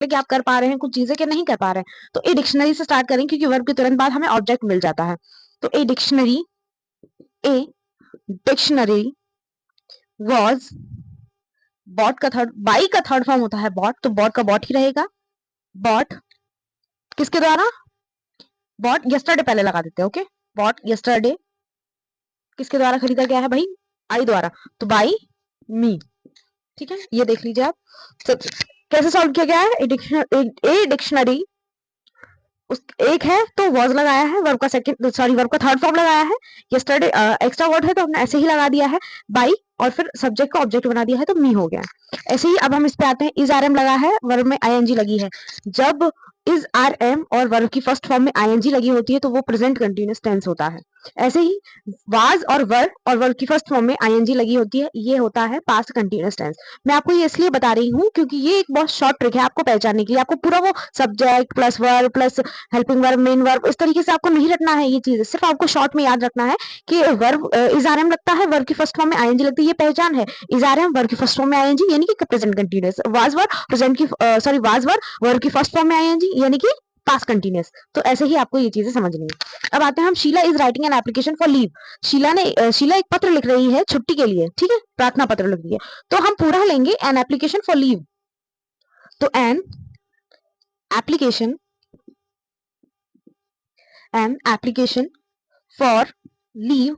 कि आप कर पा रहे हैं कुछ चीजें कि नहीं कर पा रहे हैं। तो ए डिक्शनरी से स्टार्ट करें क्योंकि वर्ब के तुरंत बाद हमें ऑब्जेक्ट मिल जाता है। तो ए डिक्शनरी वॉज, बॉट का थर्ड, बाई का थर्ड फॉर्म होता है बॉट, तो बॉट का बॉट ही रहेगा। बॉट किसके द्वारा, बॉट यस्टरडे पहले लगा देते हैं, ओके। बॉट यस्टरडे किसके द्वारा खरीदा गया है भाई, आई द्वारा, तो बाई मी, ठीक है। ये देख लीजिए आप। तो कैसे सॉल्व किया गया है, ए डिक्शनरी उस एक है तो वॉज लगाया है, वर्ब का सेकंड सॉरी वर्ब का थर्ड फॉर्म लगाया है, यस्टरडे एक्स्ट्रा वर्ड है तो हमने ऐसे ही लगा दिया है बाई, और फिर सब्जेक्ट को ऑब्जेक्ट बना दिया है तो मी हो गया। ऐसे ही अब हम इस पे आते हैं, इज आर एम लगा है, वर्ब में आईएनजी लगी है। जब इज आर एम और वर्ब की फर्स्ट फॉर्म में आईएनजी लगी होती है तो वो प्रेजेंट कंटिन्यूअस टेंस होता है। ऐसे ही वाज और वर्ब की फर्स्ट फॉर्म में आईएनजी लगी होती है, ये होता है पास्ट कंटिन्यूअस टेंस। मैं आपको ये इसलिए बता रही हूँ क्योंकि ये एक बहुत शॉर्ट ट्रिक है आपको पहचानने के लिए। आपको पूरा वो subject plus verb plus helping verb main verb इस तरीके से आपको नहीं रखना है ये चीज, सिर्फ आपको शॉर्ट में याद रखना है कि वर्ब इज आर एम लगता है, वर्ब की फर्स्ट फॉर्म में आईएनजी लगती है, ये पहचान है। इज आर एम वर्ब की फर्स्ट फॉर्म में आईएनजी यानी कि present continuous, was verb present की सॉरी वाज वर्ब की फर्स्ट फॉर्म में आईएनजी यानी कि पास्ट कंटीन्यूअस। तो ऐसे ही आपको ये चीजें समझनी है। अब आते हैं हम, Sheela is writing an application for leave. Sheela एक पत्र लिख रही है छुट्टी के लिए, ठीक है, प्रार्थना पत्र लिख रही है। तो हम पूरा लेंगे एन एप्लीकेशन फॉर लीव, तो एन एप्लीकेशन फॉर लीव।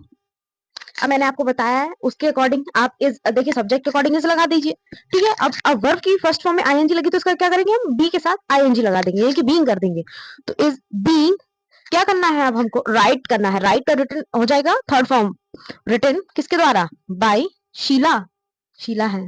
अब मैंने आपको बताया है उसके अकॉर्डिंग आप इस देखिए सब्जेक्ट के अकॉर्डिंग इस लगा दीजिए, ठीक है। अब वर्ब की फर्स्ट फॉर्म में आईएनजी लगी तो इसका क्या करेंगे हम, बी के साथ आईएनजी लगा देंगे यानी कि बीइंग कर देंगे। तो इज बीइंग क्या करना है, अब हमको राइट करना है, राइट का रिटन हो जाएगा थर्ड फॉर्म, रिटन किसके द्वारा, बाय शीला, शीला है,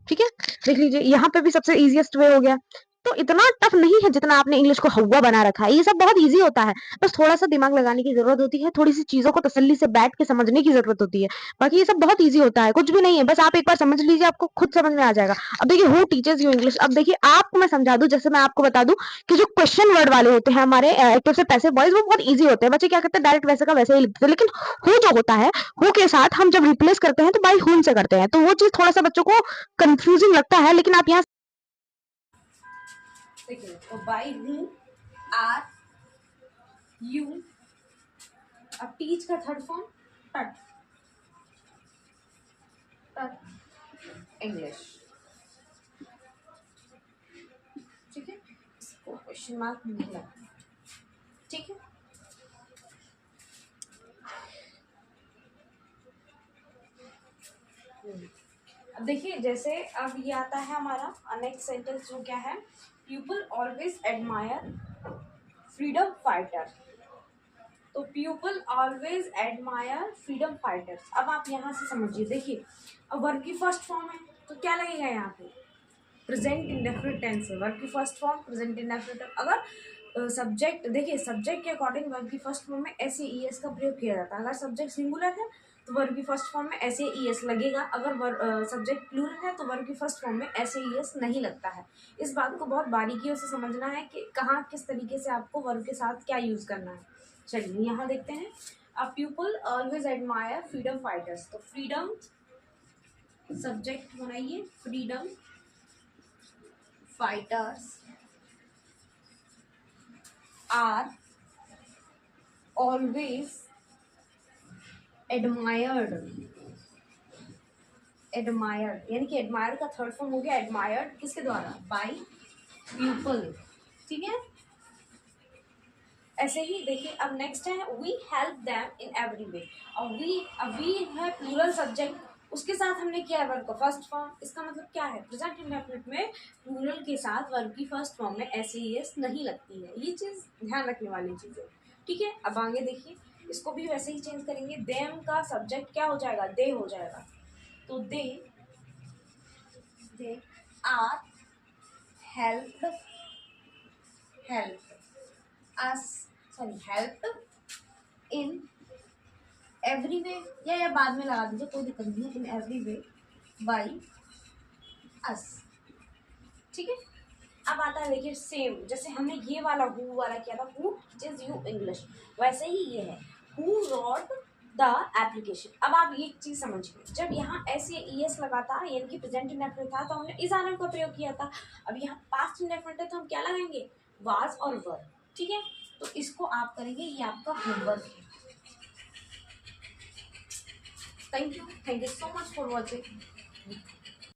ठीक है। देख लीजिए यहाँ पे भी सबसे इजीएस्ट वे हो गया। तो इतना टफ नहीं है जितना आपने इंग्लिश को हवा बना रखा है, ये सब बहुत इजी होता है। बस थोड़ा सा दिमाग लगाने की जरूरत होती है, थोड़ी सी चीजों को तसल्ली से बैठ के समझने की जरूरत होती है। बाकी ये सब बहुत इजी होता है, कुछ भी नहीं है, बस आप एक बार समझ लीजिए आपको खुद समझ में आ जाएगा। अब देखिए हु टीचर्स यू इंग्लिश, अब देखिए आपको मैं समझा दूं, जैसे मैं आपको बता दूं कि जो क्वेश्चन वर्ड वाले होते हैं हमारे एक्टिव से पैसिव वॉइस वो बहुत इजी होते हैं, बच्चे क्या करते हैं डायरेक्ट वैसे का वैसे ही लिखते हैं। लेकिन हु जो होता है, हु के साथ हम जब रिप्लेस करते हैं तो बाई हुम से करते हैं, तो वो चीज थोड़ा सा बच्चों को कंफ्यूजिंग लगता है। लेकिन आप यहाँ देखिए, तो बाई हूँ, आर, यू, अब टीच का थर्ड फॉर्म टट, टट इंग्लिश, ठीक है। इसको क्वेश्चन मार्क नहीं लगता, ठीक है। अब देखिए जैसे अब ये आता है हमारा नेक्स्ट सेंटेंस जो क्या है, people always admire freedom fighter. तो people always admire freedom fighters. अब आप यहाँ से समझिए, देखिए अब वर्ब की फर्स्ट फॉर्म है तो क्या लगेगा यहाँ पे, प्रेजेंट इंडेफिनिट टेंस है, वर्ब की फर्स्ट फॉर्म प्रेजेंट इंडेफिनिट। अगर सब्जेक्ट देखिए सब्जेक्ट के अकॉर्डिंग वर्ब की फर्स्ट फॉर्म में एस ई एस का प्रयोग किया जाता है। अगर सब्जेक्ट सिंगुलर है तो वर्ब की फर्स्ट फॉर्म में एस ई एस लगेगा, अगर सब्जेक्ट प्लूरल है तो वर्ब की फर्स्ट फॉर्म में एस ई एस नहीं लगता है। इस बात को बहुत बारीकियों से समझना है कि कहाँ किस तरीके से आपको वर्ब के साथ क्या यूज करना है। चलिए यहाँ देखते हैं, a people always admire freedom fighters. तो फ्रीडम सब्जेक्ट बनाइए, freedom fighters are always admired, admired यानी कि एडमायर का थर्ड फॉर्म हो गया एडमायर्ड, किसके द्वारा, बाय पीपल, ठीक है। ऐसे ही देखिए अब नेक्स्ट है, we help them in every way. और वी है प्लूरल सब्जेक्ट, उसके साथ हमने किया है वर्ब का फर्स्ट फॉर्म। इसका मतलब क्या है, प्रेजेंट इंडेफिनिट में प्लूरल के साथ वर्ब की फर्स्ट फॉर्म में एस ई एस नहीं लगती है, ये चीज ध्यान रखने वाली चीज है, ठीक है। अब आगे देखिए, इसको भी वैसे ही चेंज करेंगे, देम का सब्जेक्ट क्या हो जाएगा, दे हो जाएगा। तो they are help us sorry help in every way, या बाद में लगा दीजिए कोई दिक्कत नहीं है, इन एवरी वे बाई अस, ठीक है। अब आता है देखिए सेम, जैसे हमने ये वाला हु वाला किया था, हु टीचर्स यू इंग्लिश, वैसे ही ये है, हु रॉट द एप्लीकेशन। अब आप ये चीज समझिए, जब यहाँ एस या ई एस लगा था यानी कि प्रेजेंट इंडेफिनिट था तो हमने इज आर का प्रयोग किया था। अब यहाँ पास्ट इंडेफिनिट है तो हम क्या लगाएंगे, वाज और वर। ठीक है, तो इसको आप करेंगे, ये आपका होमवर्क है। Thank you so much for watching.